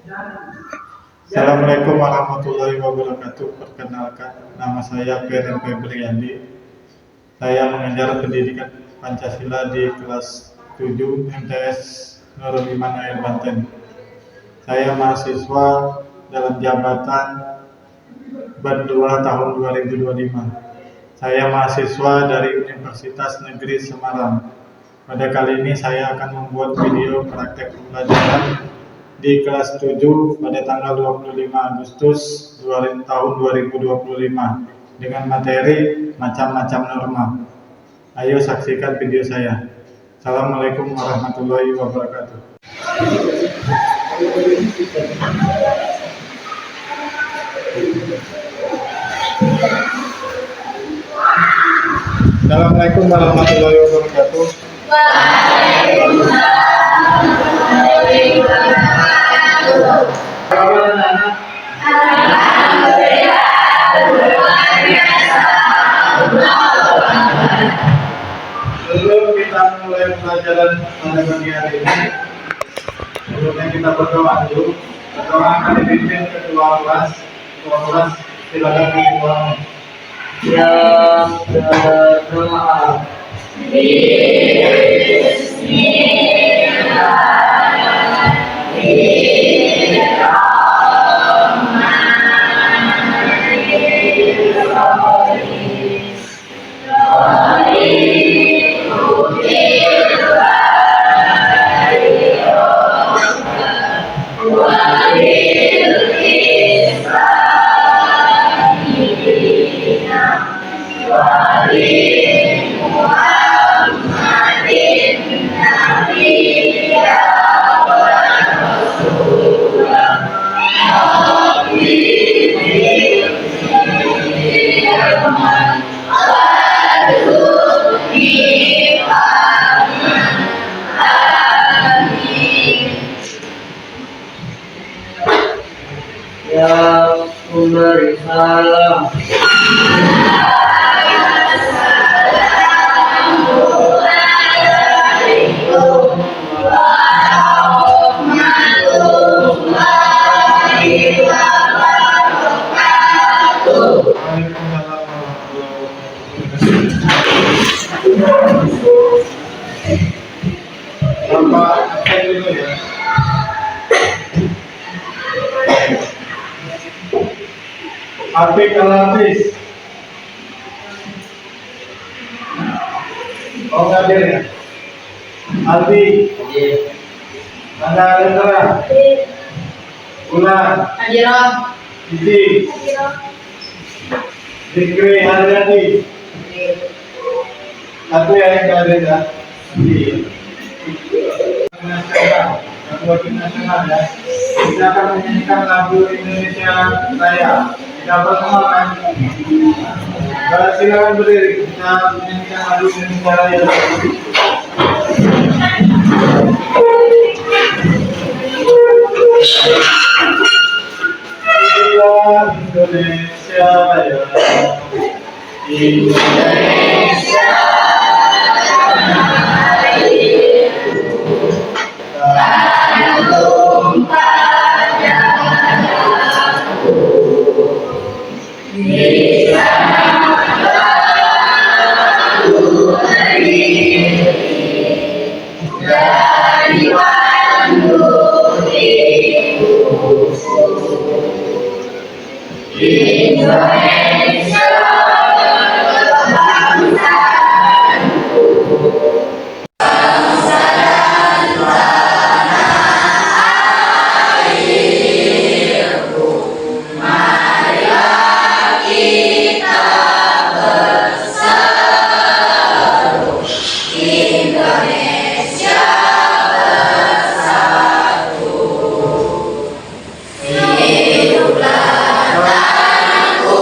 Assalamualaikum warahmatullahi wabarakatuh. Perkenalkan, nama saya Feren Febriandi. Saya mengajar pendidikan Pancasila di kelas 7 MTS Nurul Iman Air Banten. Saya mahasiswa dalam jabatan berdua tahun 2025. Saya mahasiswa dari Universitas Negeri Semarang. Pada kali ini saya akan membuat video praktek pembelajaran di kelas 7 pada tanggal 25 Agustus tahun 2025 dengan materi macam-macam norma. Ayo saksikan video saya. Assalamualaikum warahmatullahi wabarakatuh. Assalamualaikum warahmatullahi wabarakatuh. Sebelum kita mulai pembelajaran pada pagi hari ini, sebelumnya kita berdoa dulu. Berdoa akan dipimpin ketua kelas. Silakan ketua. Yang berdoa. Yang memberi salam. Arti Kalapis. Oh, hadir ya? Arti. Anda Alendra. Bulan. Hadirah. Siti. Zikri Haryati. Satu yang ada ya. Ketua Tim Nasional ya. Kita akan menyanyikan lagu Indonesia Raya. Kita perkenalkan. Silakan berdiri. Kita menyanyikan lagu Indonesia Raya. Indonesia Raya. Indonesia. Hiduplah tanahku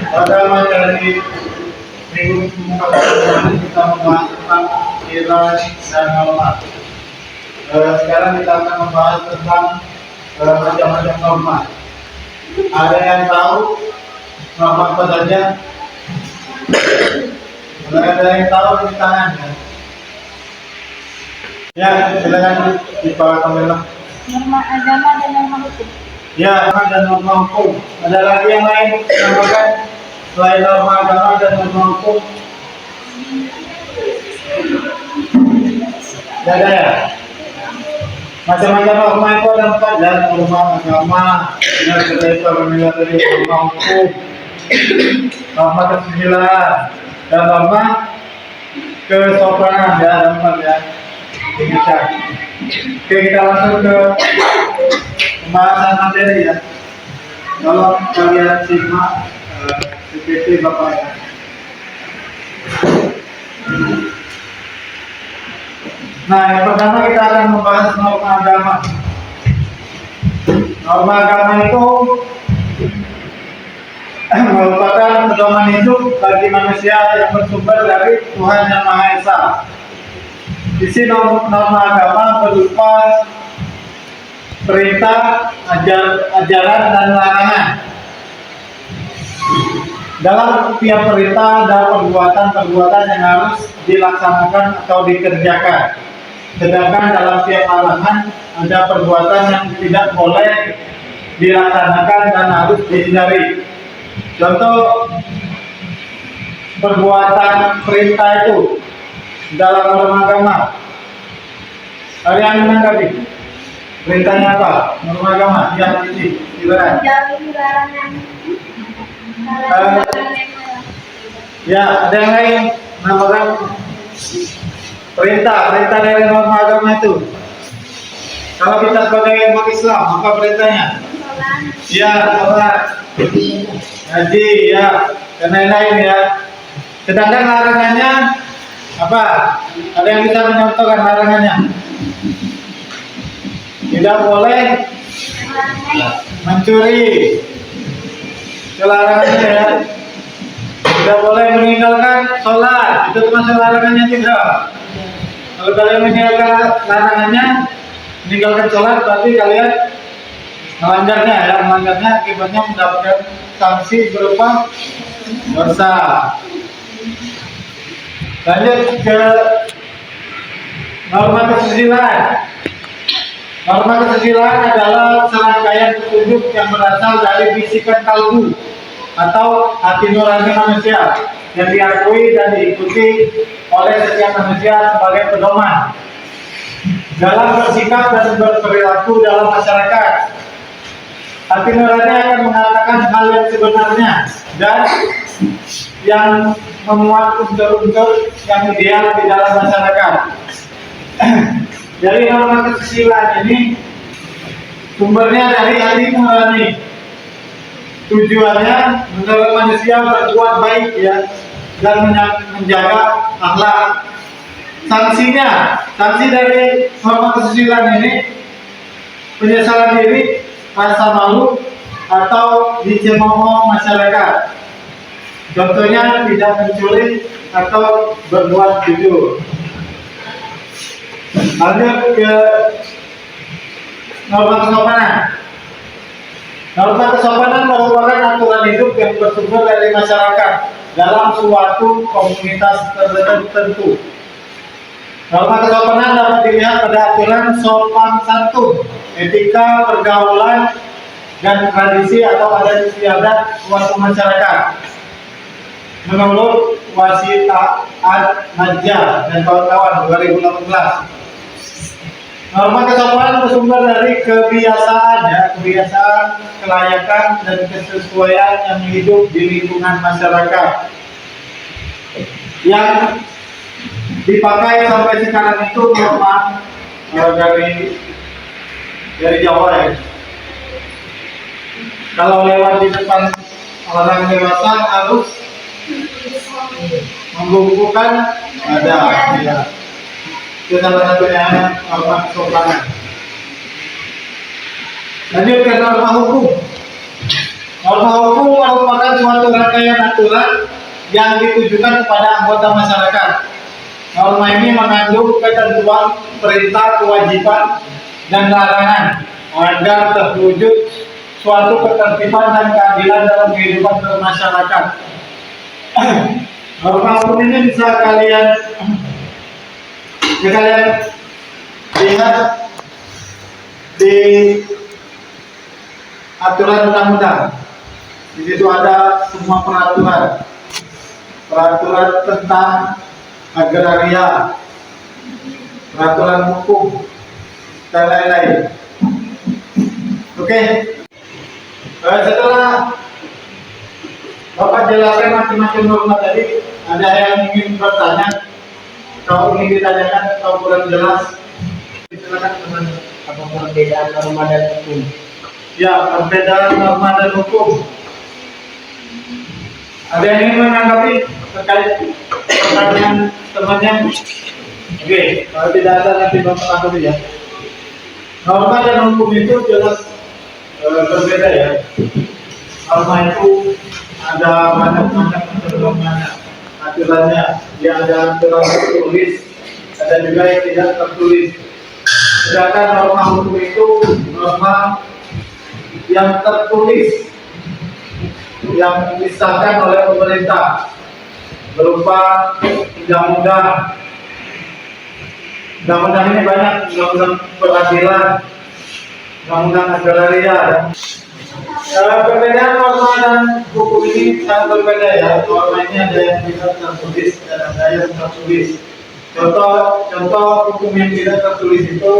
Pada materi minggu kemarin kita membahas tentang nilai dan norma. Sekarang kita akan membahas tentang macam-macam norma. Ada yang tahu norma apa saja? Ada yang tahu di tangannya? Ya, silakan Pak Kamila. Norma agama dan norma hukum. Ya, dan norma hukum. Ada lagi yang lain menambahkan selain norma agama dan norma hukum? Tidak ada ya? Macam-macam norma itu ada 4 ya, norma agama, yang kita pemilihan dari norma hukum, norma kesusilaan, dan norma kesopanan ya, ada 4 ya. Ingatkan. Oke, kita langsung ke pembahasan materi ya. Kalau kalian simak PPT Bapak ya. Nah, yang pertama kita akan membahas norma agama. Norma agama itu merupakan pedoman hidup bagi manusia yang bersumber dari Tuhan Yang Maha Esa. Isi norma agama berupa perintah, ajaran, dan larangan. Dalam tiap perintah ada perbuatan-perbuatan yang harus dilaksanakan atau dikerjakan. Sedangkan dalam tiap larangan ada perbuatan yang tidak boleh dilaksanakan dan harus dihindari. Contoh perbuatan perintah itu dalam norma agama. Ada yang menanggapi? Perintahnya apa? Norma agama yang ini silakan. Menjauhi larangan. Ya, ada yang lain menambahkan perintah dari norma agama itu. Kalau kita sebagai umat Islam, apa perintahnya? Ya, sholat, haji, ya, dan lain-lain ya. Sedangkan larangannya apa? Ada yang bisa mencontohkan larangannya? Tidak boleh mencuri. Itu larangannya ya. Tidak boleh meninggalkan sholat. Itu termasuk larangannya juga. Kalau kalian meninggalkan larangannya, meninggalkan sholat, berarti kalian melanggarnya ya. Melanggarnya akibatnya mendapatkan sanksi berupa dosa. Lanjut ke norma kesusilaan. Norma kesusilaan adalah serangkaian petunjuk yang berasal dari bisikan kalbu atau hati nurani manusia yang diakui dan diikuti oleh setiap manusia sebagai pedoman dalam bersikap dan berperilaku dalam masyarakat. Hati nurani akan mengatakan hal yang sebenarnya dan yang memuat unsur-unsur yang ideal di dalam masyarakat. Dari norma kesusilaan ini sumbernya dari hati nurani. Tujuannya menurut manusia berbuat baik ya dan menjaga akhlak. Sanksi dari norma kesusilaan ini penyesalan diri, rasa malu, atau dicemooh masyarakat. Contohnya tidak mencuri atau berbuat jujur. Lanjut ke norma kesopanan. Norma kesopanan merupakan aturan hidup yang bersumber dari masyarakat dalam suatu komunitas tertentu. Norma kesopanan dapat dilihat pada aturan sopan santun, etika pergaulan, dan tradisi atau adat istiadat suatu masyarakat. Menurut Wasita Ad-Najjar dan kawan-kawan 2018, norma kesopanan bersumber dari kebiasaan ya, kebiasaan, kelayakan, dan kesesuaian yang hidup di lingkungan masyarakat. Yang dipakai sampai sekarang itu norma dari dari Jawa ya. Kalau lewat di depan orang dewasa harus membungkukkan ada ya. Itu salah satunya norma kesopanan. Lanjut ke norma hukum. Norma hukum merupakan suatu rangkaian aturan yang ditujukan kepada anggota masyarakat. Norma ini mengandung ketentuan, perintah, kewajiban, dan larangan agar terwujud suatu ketertiban dan keadilan dalam kehidupan bermasyarakat. Norma hukum ini bisa kalian lihat di aturan undang-undang. Di situ ada semua peraturan tentang agraria, peraturan hukum, dan lain-lain. Oke. Setelah Bapak jelaskan masing-masing norma tadi, ada yang ingin bertanya atau ingin ditanyakan atau kurang jelas? Silakan teman. Apa perbedaan norma dan hukum? Ya, perbedaan norma dan hukum. Ada yang ingin menanggapi terkait pertanyaan temannya? Oke, kalau tidak ada nanti Bapak tanggapi ya. Norma dan hukum itu jelas berbeda ya. Norma itu ada banyak aturannya. Dia ada aturan tertulis, ada juga yang tidak tertulis. Sedangkan norma hukum itu norma yang tertulis, yang disahkan oleh pemerintah berupa undang-undang. Undang-undang ini banyak, undang-undang peradilan, undang-undang agraria. Perbedaan norma dan hukum ini sangat berbeda ya. Norma ini ada yang tidak tertulis dan ada yang tertulis. Contoh hukum yang tidak tertulis itu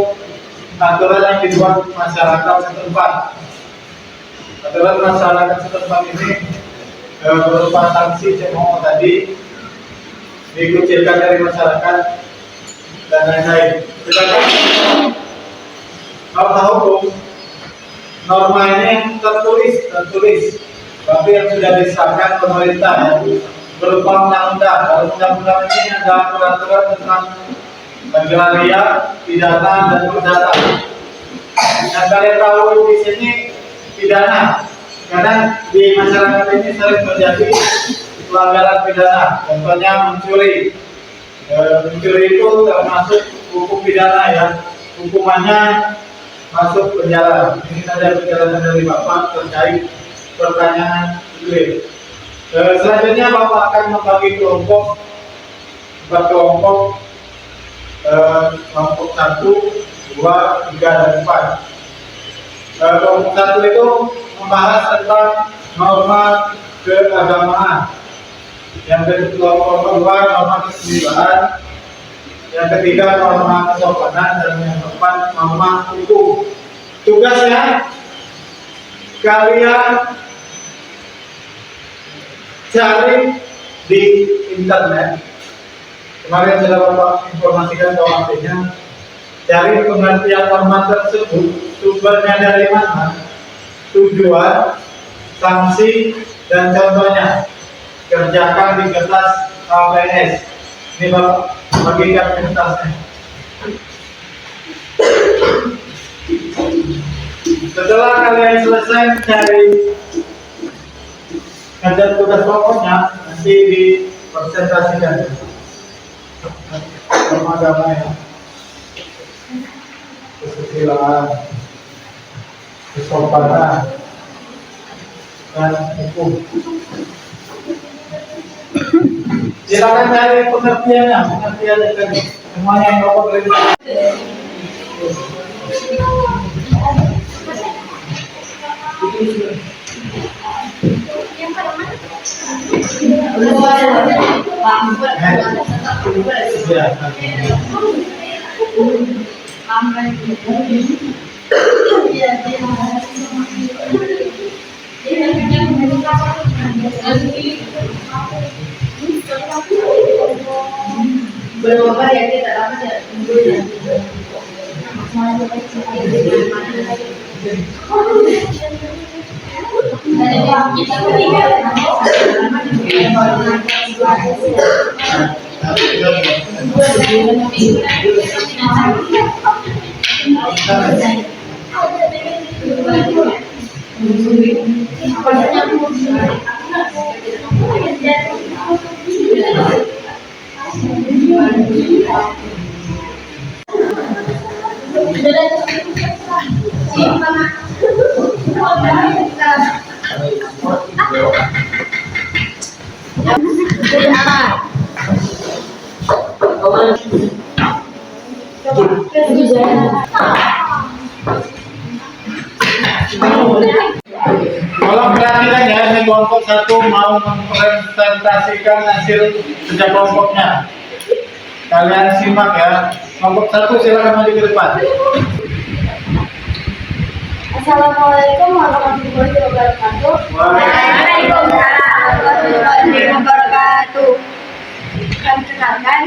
aturan yang dibuat masyarakat setempat. Aturan masyarakat setempat ini berupa sanksi cemo tadi, dikucilkan dari masyarakat dan lain-lain. Sedangkan norma hukum, norma ini tertulis, tapi yang sudah disahkan pemerintah ya, berupa undang-undang. Dalam undang-undang ini ada peraturan tentang agraria, pidana, dan perdata. Yang kalian tahu di sini pidana, karena di masyarakat ini sering terjadi pelanggaran pidana. Contohnya mencuri. Mencuri itu termasuk hukum pidana ya. Hukumannya masuk penjara. Ini saja penjelasan dari Bapak terkait pertanyaan itu. Selanjutnya Bapak akan membagi kelompok, kelompok 1, 2, 3, dan 4. Kelompok 1 itu membahas tentang norma keagamaan. Yang kelompok 2 norma kesusilaan. Yang ketiga norma kesopanan, dan yang keempat norma hukum. Tugasnya kalian cari di internet. Kemarin sudah Bapak informasikan bahwa cari pengertian norma tersebut, sumbernya dari mana, tujuan, sanksi, dan contohnya. Kerjakan di kertas KPS. Ini Bapak bagikan kertasnya. Setelah kalian selesai mencari kerja tugas pokoknya, nanti dipresentasikan norma agama ya, kesusilaan, kesopanan, dan hukum. Silakan cari pengertiannya tadi. Semuanya yang Bapak berikan. Berapa ya kita lama ya? Tolong perhatikan ya, ini kelompok satu mau mempresentasikan hasil kerja kelompoknya. Kalian simak ya. Kelompok satu silakan maju ke depan. Assalamualaikum warahmatullahi wabarakatuh. Waalaikumsalam warahmatullahi wabarakatuh. Perkenalkan,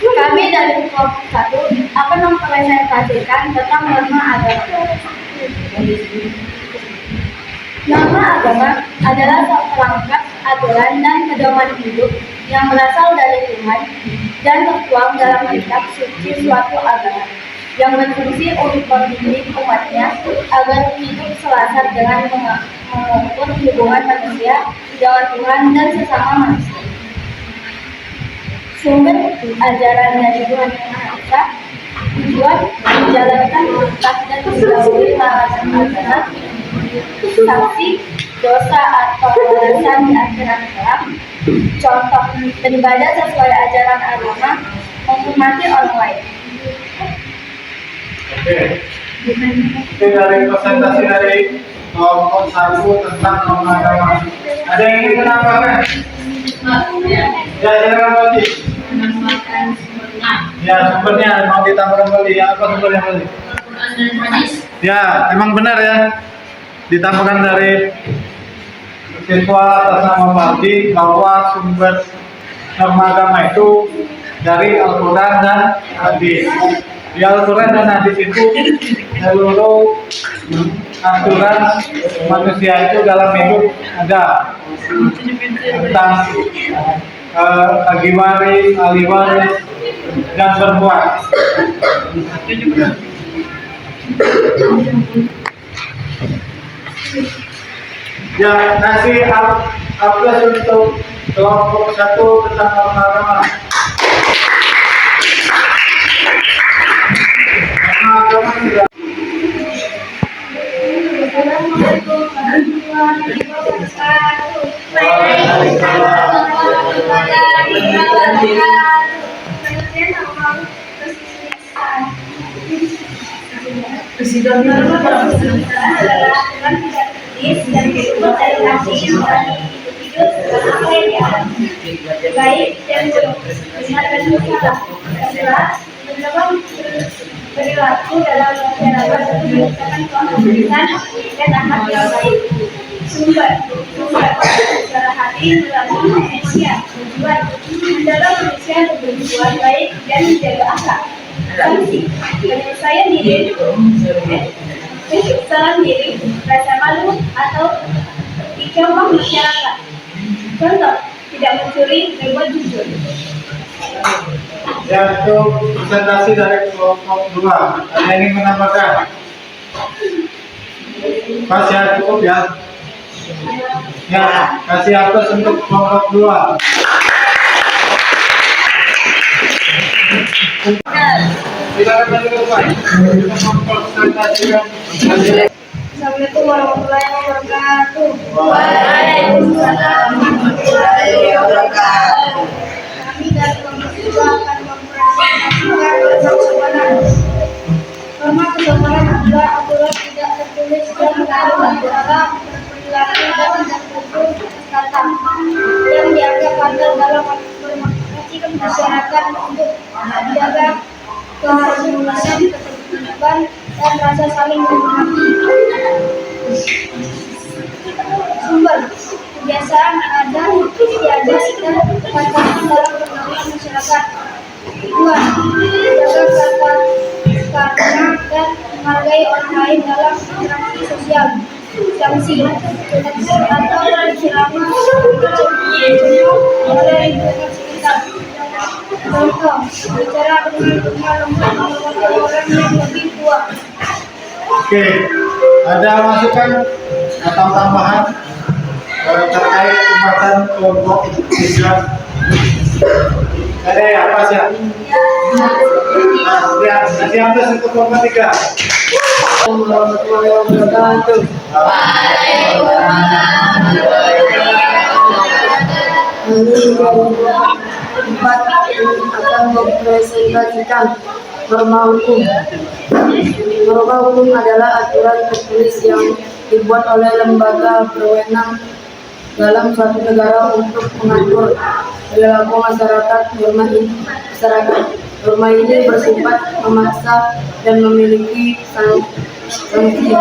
kami dari kelompok satu akan mempresentasikan tentang norma agama. Norma agama adalah perangkat aturan dan pedoman hidup yang berasal dari Tuhan dan tertuang dalam kitab suci suatu agama yang berfungsi untuk membimbing umatnya agar hidup selaras dengan mengukur hubungan manusia dengan Tuhan dan sesama manusia. Sumber ajaran dari Tuhan Yang Maha Esa, tujuan menjalankan perintah dan menjauhi larangan agama, sanksi dosa atau balasan di akhirat kelak, contoh beribadah sesuai ajaran agama, menghormati orang lain. Oke. Itu dari presentasi dari kelompok satu tentang norma agama. Ada yang ingin menambahkan? Ya, silakan Bodi. Ya, sumbernya mau ditambahkan Bodi. Apa sumbernya Bodi? Ya, emang benar ya. Ditambahkan dari siswa atas nama Bodi bahwa sumber norma agama itu dari Al-Quran dan Hadis. Di Al-Quran dan Hadis itu seluruh aturan manusia itu dalam hidup ada tentang bagi waris, ahli waris, dan berbuat. Ya, kasih aplaus untuk kelompok satu tentang norma agama. Agama sudah. Assalamualaikum warahmatullahi wabarakatuh. Baik dan benar dan salah adalah perilaku dalam masyarakat berdasarkan keputusan dan akhlak yang baik. Sumber secara hati melalui manusia. Tujuan adalah manusia untuk berbuat baik dan menjaga akhlak. Sanksi penyelesaian diri, kesalahan diri, rasa malu atau dicontoh masyarakat. Contoh, tidak mencuri, berbuat jujur. Ya, itu presentasi dari kelompok 2. Ada yang ingin menambahkan? Pas ya, cukup ya. Ya, kasih aplaus untuk kelompok 2. Silakan maju ke depan. Presentasikan hasil. Assalamualaikum warahmatullahi wabarakatuh. Waalaikumsalam warahmatullahi wabarakatuh. Kami dari kelompok 2 akan mempresentasikan kesabaran. Norma kesabaran adalah aturan tidak tertulis dan mengatur antara perilaku dan tindak laku kata yang dianggap pantas dalam berkomunikasi ke masyarakat untuk menjaga keharmonisan, ketertiban, dan rasa saling memahami. Sumber kebiasaan ada istiadat dan tatanan dalam pergaulan masyarakat. 2. Menjaga kata dan dalam interaksi sosial. Sanksi tegur atau ceramah oleh lingkungan sekitar. Contoh, bicara dengan lemah lembut menghormati orang yang lebih tua. Oke, ada masukan atau tambahan terkait pembahasan kelompok Islam? Ada apa sih? Ya, nanti ambil untuk kelompok 3. Warahmatullahi wabarakatuh. Empat akan mempresentasikan norma hukum. Norma hukum adalah aturan tertulis yang dibuat oleh lembaga berwenang dalam suatu negara untuk mengatur perilaku masyarakat. Norma ini bersifat memaksa dan memiliki sanksi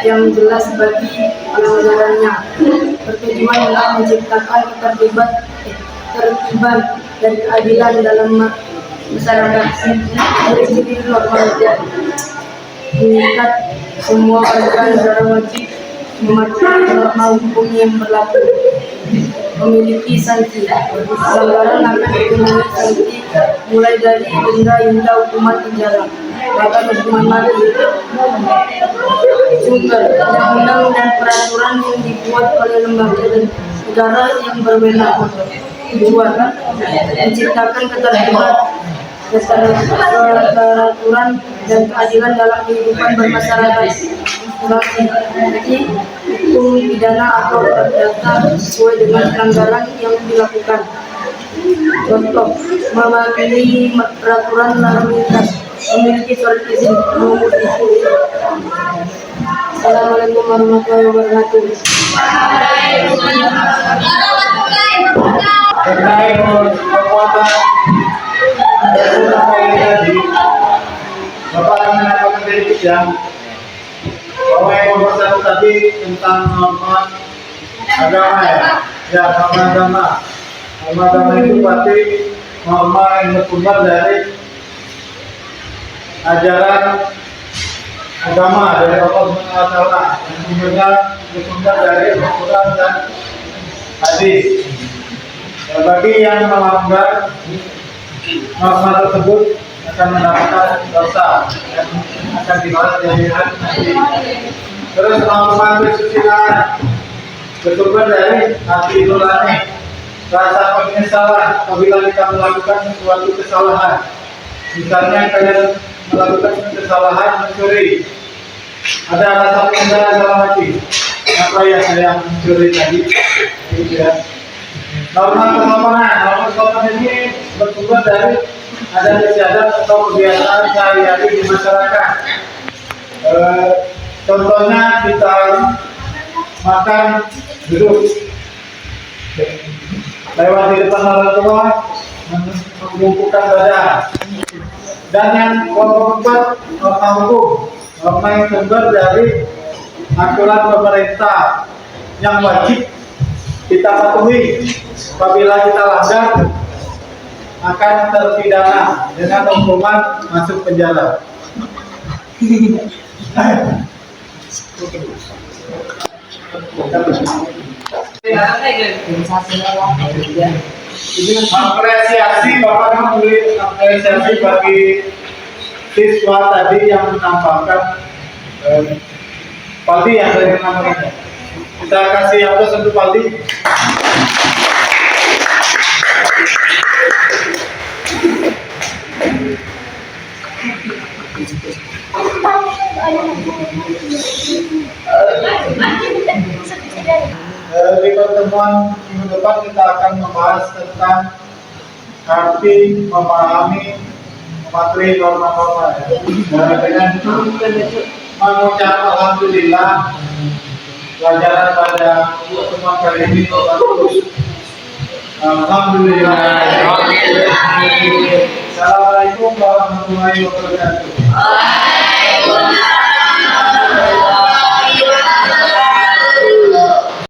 yang jelas bagi pelanggarannya. Bertujuan untuk menciptakan ketertiban dan keadilan dalam masyarakat. Prinsip norma mengikat semua warga negara wajib mematuhi norma hukum yang berlaku, memiliki sanksi. Pelanggaran akan dikenai sanksi mulai dari denda hingga hukuman penjara, bahkan hukuman mati. Sumber undang-undang dan peraturan yang dibuat oleh lembaga dan negara yang berwenang. Tujuan menciptakan ketertiban, keteraturan dan keadilan dalam kehidupan bermasyarakat. Sanksi hukum pidana atau perdata sesuai dengan pelanggaran yang dilakukan. Contoh, mematuhi peraturan lalu lintas, memiliki surat izin mengemudi. Assalamualaikum warahmatullahi wabarakatuh. Terkait kekuatan tadi, Bapak akan menyampaikan dari bidang bahwa yang nomor 1 tadi tentang norma agama norma agama itu berarti norma yang bersumber dari ajaran agama dari Allah SWT yang kemudian bersumber dari Al-Quran dan hadis. Bagi yang melanggar norma tersebut akan mendapatkan dosa dan akan dibalas dari nanti. Terus norma kesusilaan bersumber dari hati nurani, rasa penyesalan apabila kita melakukan suatu kesalahan. Misalnya kalian melakukan kesalahan mencuri, ada rasa penyesalan dalam hati. Apa yang saya mencuri tadi? Norma kesopanan ini bersumber dari adat istiadat atau kebiasaan sehari-hari di masyarakat. Contohnya kita makan duduk, lewat di depan orang tua mengumpulkan badan. Dan yang kelompok 4 norma hukum, norma yang sumber dari aturan pemerintah yang wajib kita patuhi. Apabila kita langgar akan terpidana dengan hukuman masuk penjara. Apresiasi, Bapak memberi apresiasi bagi siswa tadi yang menampilkan Paldi yang dari namanya. Kita kasih aplaus untuk Paldi. Di pertemuan minggu depan kita akan membahas tentang arti memahami materi norma-norma dengan mengucap alhamdulillah pelajaran pada pertemuan kali ini bagus. Alhamdulillah. Assalamualaikum warahmatullahi wabarakatuh.